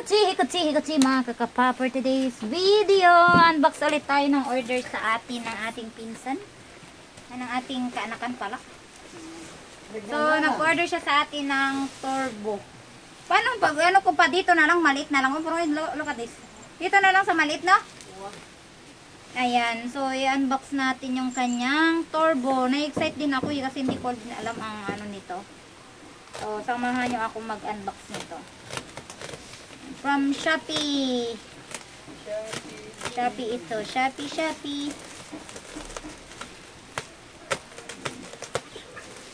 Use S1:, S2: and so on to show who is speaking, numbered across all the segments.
S1: Hikuchi mga kakapa, for today's video, unbox ulit tayo ng order sa atin ng ating pinsan. Ng ating kaanakan pala. So, nag-order siya sa atin ng turbo. Paano pag ano ko pa dito na lang, maliit na lang. Look at this. Dito na lang sa maliit, no? Ayan. So, i-unbox natin yung kanyang turbo. Na-excite din ako kasi hindi ko alam ang ano nito. So, samahan nyo ako mag-unbox nito. From Shopee. Shopee ito. Shopee.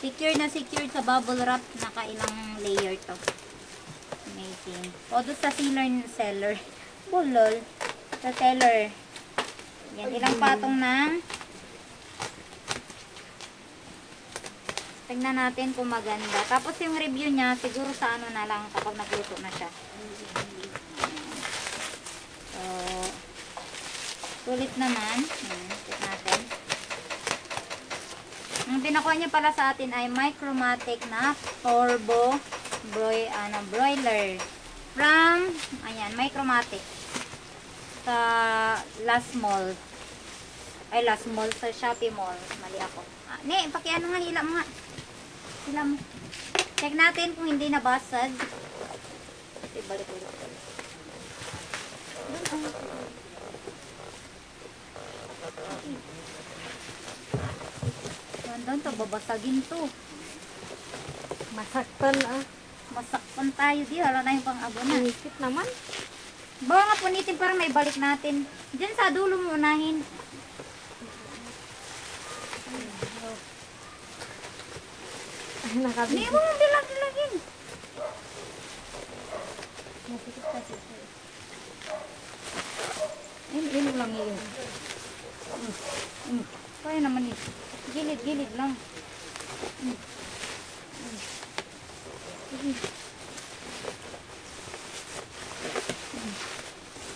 S1: Secure sa bubble wrap. Nakailang layer to. Amazing. O, doon sa seller. Bulol. Sa seller. Yan. Ilang patong ng tingnan natin kung maganda. Tapos yung review niya, siguro sa ano na lang kapag nagluto na siya. So, sulit naman. Check natin. Ang pinakuha niya pala sa atin ay Micromatic na turbo broiler. From, ayan, Micromatic. Sa Last Mall. Sa Shopee Mall. Mali ako. Ne, pakiano nga, hila mo nga. Hila mo. Check natin kung hindi nabasag. Balik. Doon to, babasagin to.
S2: Masaktan
S1: Masakpan tayo di. Wala na yung pang-abonan.
S2: Isip naman.
S1: Bawa nga punitin para may balik natin. Diyan sa dulo mo unahin.
S2: Nakabit.
S1: Hindi mo dilagin. Ini lang yun. Kaya naman eh. Gilid lang.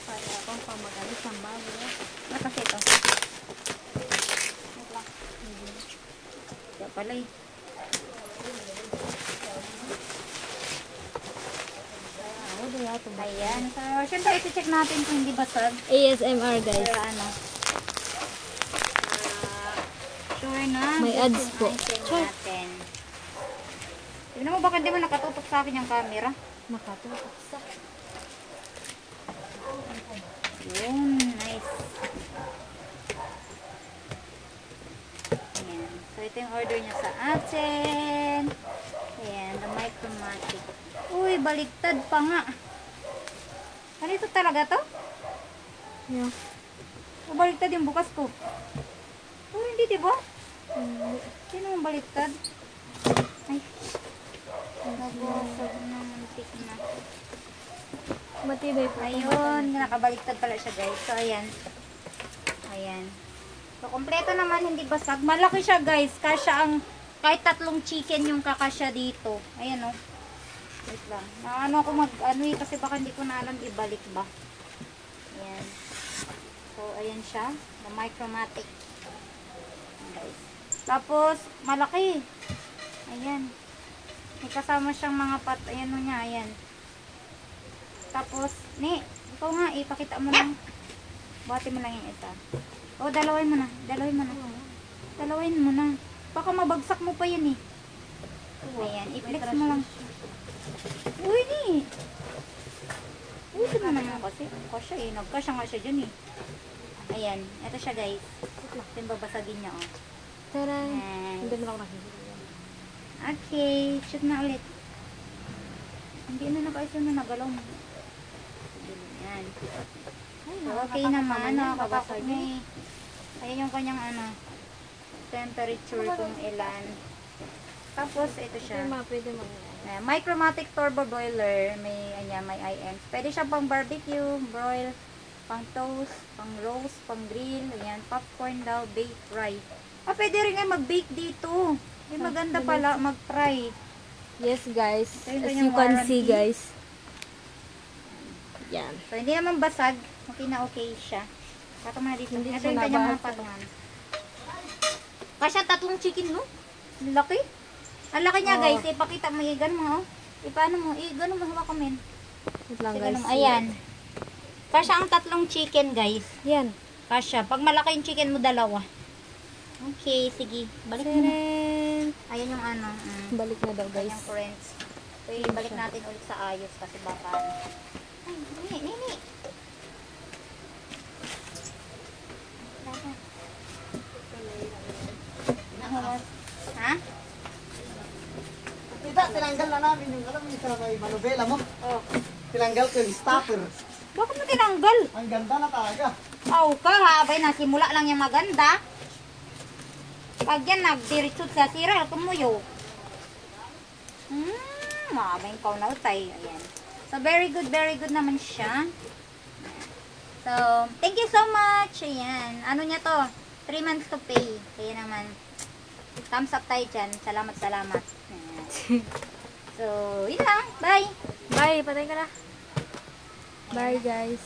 S2: Kaya akong pamagalis ang bago.
S1: Kasi ito. Kaya pala eh. Ayan. So, syempre iti-check natin kung hindi basag.
S2: ASMR guys.
S1: Pero ano. Sure na.
S2: May ads po.
S1: Check natin. Tignan mo baka hindi mo nakatutok sa akin yung camera.
S2: Nakatutok sa.
S1: Yun. Nice. Ayan. So, ito yung order niya sa atin. Ayan. The Micromatic. Uy, baliktad pa nga. Ano ito talaga to?
S2: Yeah.
S1: O, baliktad yung bukas ko. Oh, hindi diba? Sino yung baliktad? Ay. Nabasag na. Mantik na.
S2: Matibay pa.
S1: Ayun. Nakabaliktad pala siya guys. So, ayan. Ayan. So, kompleto naman. Hindi basag. Malaki siya guys. Kasya ang kahit 3 chicken yung kakasya dito. Ayan o. Wait lang. Ano ako kasi baka hindi ko na alam ibalik ba. Ayan. So, ayan siya. The Micromatic. Guys. Tapos, malaki. Ayan. May kasama siyang mga ayan o niya. Ayan. Tapos, ikaw nga, ipakita mo lang. Buhati mo lang yung isa. O, dalawin mo na. Dalawin mo na. Baka mabagsak mo pa yan eh. Ayan, i-flex mo lang. Uy, Uy, ito na naman kasi. Kasya eh. Nagkasya nga siya dyan eh. Ayan. Ito siya guys. Ito yung babasagin niya oh.
S2: Tara.
S1: Nice.
S2: Hindi mo lang nakikita.
S1: Okay. Shoot na ulit. Hindi na nakaisa na nagalaw mo. Ayan. So, okay naman. Nakakatakot niya eh. Ayan yung kanyang temperature kung ilan. Tapos, ito siya.
S2: Pwede mo.
S1: Micromatic turbo broiler. May IM. Pwede siya pang barbecue, broil, pang toast, pang roast, pang grill. Ayan, popcorn daw, bake, fry. Pwede rin mag-bake dito. Maganda pala mag-fry.
S2: Yes guys.
S1: So,
S2: as you can see guys. Yan.
S1: So, hindi naman basag. Okay na okay siya. Kato mo na dito.
S2: Hindi
S1: Ito
S2: siya
S1: yung kanyang mga
S2: nabasag.
S1: patungan. Kasya 3 chicken, no? Laki. Ang laki niya, guys. Ipakita mo, ganun mo, oh. Ipaano mo, ganun mo, hawakan mo yun.
S2: Wait lang,
S1: So,
S2: guys.
S1: ganun, ayan. Kasya ang tatlong chicken, guys.
S2: Yan.
S1: Kasya. Pag malaki yung chicken mo, dalawa. Okay, sige. Balik mo na.
S2: Tadaan!
S1: Ayan yung ano.
S2: Balik na daw, guys.
S1: Ayan, friends. So, balik natin ulit sa ayos kasi baka ano. Ay, nini. Ha?
S3: Tita, tinanggal na namin yung alam mo sa may manubela mo.
S1: Oh.
S3: Tinanggal ko yung stopper.
S1: Bakit mo tinanggal?
S3: Ang ganda na talaga.
S1: Aw ka, habay nasimula lang yung maganda. Pag yan nagdiretso sa sira, tumuyo. Mamay ikaw na utay. Ayan. So, very good naman siya. So, thank you so much. Ayan. Ano niya to? 3 months to pay. Kaya naman, thumbs up tayo dyan. Salamat. Ayan. So, yun lang. Bye!
S2: Bye! Patay ka na. Bye, guys.